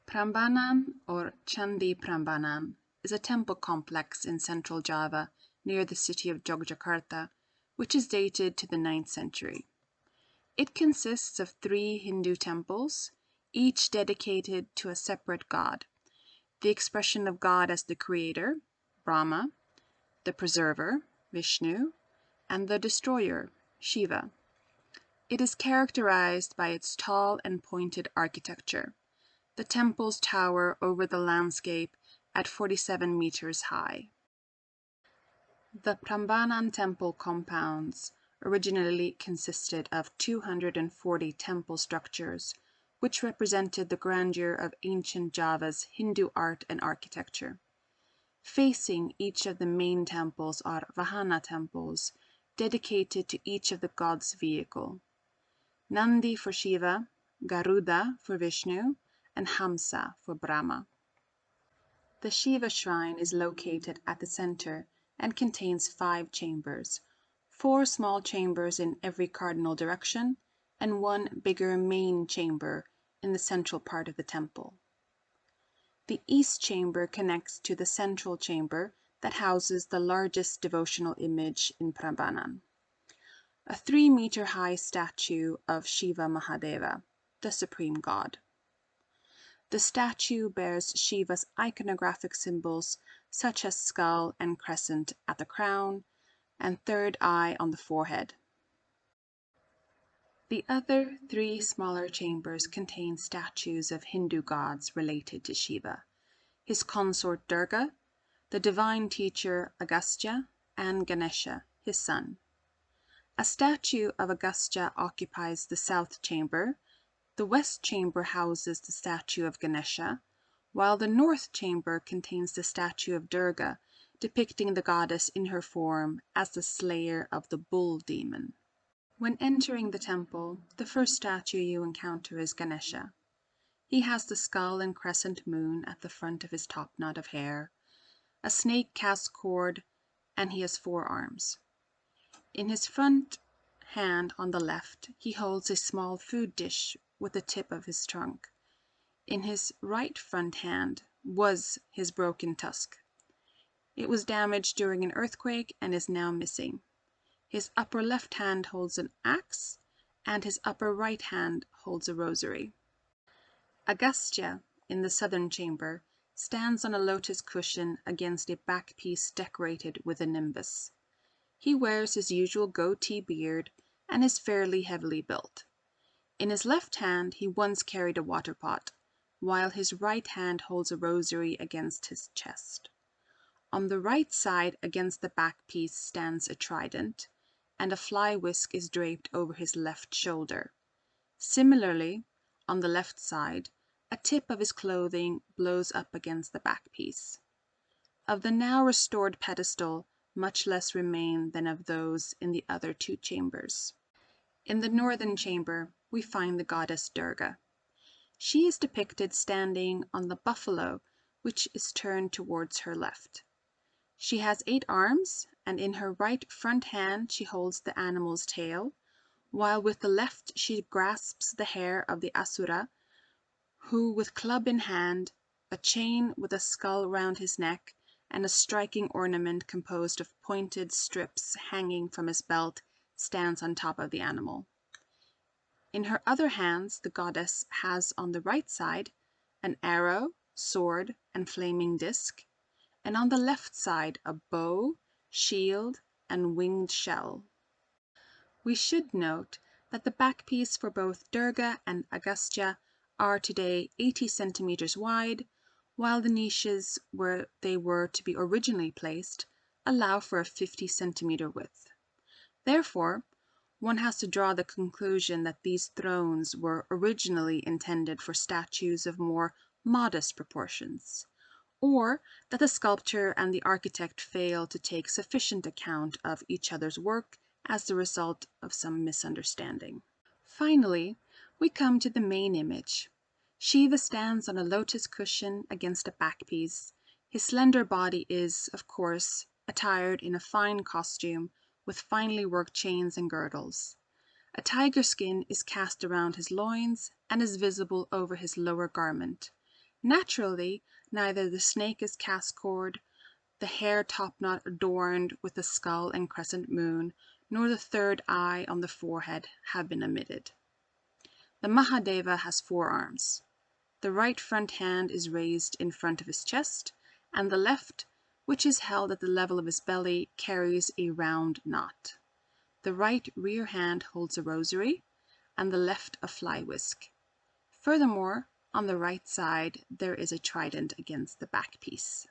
Prambanan or Candi Prambanan is a temple complex in central Java near the city of Yogyakarta, which is dated to the 9th century. It consists of 3 Hindu temples, each dedicated to a separate god: the expression of God as the creator, Brahma, the preserver, Vishnu, and the destroyer, Shiva. It is characterized by its tall and pointed architecture. The temples tower over the landscape at 47 meters high. The Prambanan temple compounds originally consisted of 240 temple structures, which represented the grandeur of ancient Java's Hindu art and architecture. Facing each of the main temples are Vahana temples, dedicated to each of the gods' vehicle: Nandi for Shiva, Garuda for Vishnu, and Hamsa for Brahma. The Shiva shrine is located at the center and contains 5 chambers, 4 small chambers in every cardinal direction, and 1 bigger main chamber in the central part of the temple. The east chamber connects to the central chamber that houses the largest devotional image in Prambanan, a 3-meter-high statue of Shiva Mahadeva, the supreme god. The statue bears Shiva's iconographic symbols such as skull and crescent at the crown and third eye on the forehead. The other 3 smaller chambers contain statues of Hindu gods related to Shiva: his consort Durga, the divine teacher Agastya, and Ganesha, his son. A statue of Agastya occupies the south chamber. The west chamber houses the statue of Ganesha, while the north chamber contains the statue of Durga, depicting the goddess in her form as the slayer of the bull demon. When entering the temple, the first statue you encounter is Ganesha. He has the skull and crescent moon at the front of his top knot of hair, a snake-cast cord, and he has 4 arms. In his front hand on the left, he holds a small food dish with the tip of his trunk. In his right front hand was his broken tusk. It was damaged during an earthquake and is now missing. His upper left hand holds an axe, and his upper right hand holds a rosary. Agastya, in the southern chamber, stands on a lotus cushion against a back piece decorated with a nimbus. He wears his usual goatee beard and is fairly heavily built. In his left hand he once carried a water pot, while his right hand holds a rosary against his chest. On the right side against the back piece stands a trident, and a fly whisk is draped over his left shoulder. Similarly, on the left side, a tip of his clothing blows up against the back piece. Of the now restored pedestal, much less remain than of those in the other 2 chambers. In the northern chamber, we find the goddess Durga. She is depicted standing on the buffalo, which is turned towards her left. She has 8 arms, and in her right front hand she holds the animal's tail, while with the left she grasps the hair of the Asura, who, with club in hand, a chain with a skull round his neck, and a striking ornament composed of pointed strips hanging from his belt, stands on top of the animal. In her other hands the goddess has on the right side an arrow, sword, and flaming disc, and on the left side a bow, shield, and winged shell. We should note that the back piece for both Durga and Agastya are today 80 centimeters wide, while the niches where they were to be originally placed allow for a 50-centimeter width. Therefore, one has to draw the conclusion that these thrones were originally intended for statues of more modest proportions, or that the sculptor and the architect failed to take sufficient account of each other's work as the result of some misunderstanding. Finally, we come to the main image. Shiva stands on a lotus cushion against a back piece. His slender body is, of course, attired in a fine costume with finely worked chains and girdles. A tiger skin is cast around his loins and is visible over his lower garment. Naturally, neither the snake is cascored, the hair topknot adorned with the skull and crescent moon, nor the third eye on the forehead have been omitted. The Mahadeva has 4 arms. The right front hand is raised in front of his chest, and the left, which is held at the level of his belly, carries a round knot. The right rear hand holds a rosary, and the left a fly whisk. Furthermore, on the right side, there is a trident against the back piece.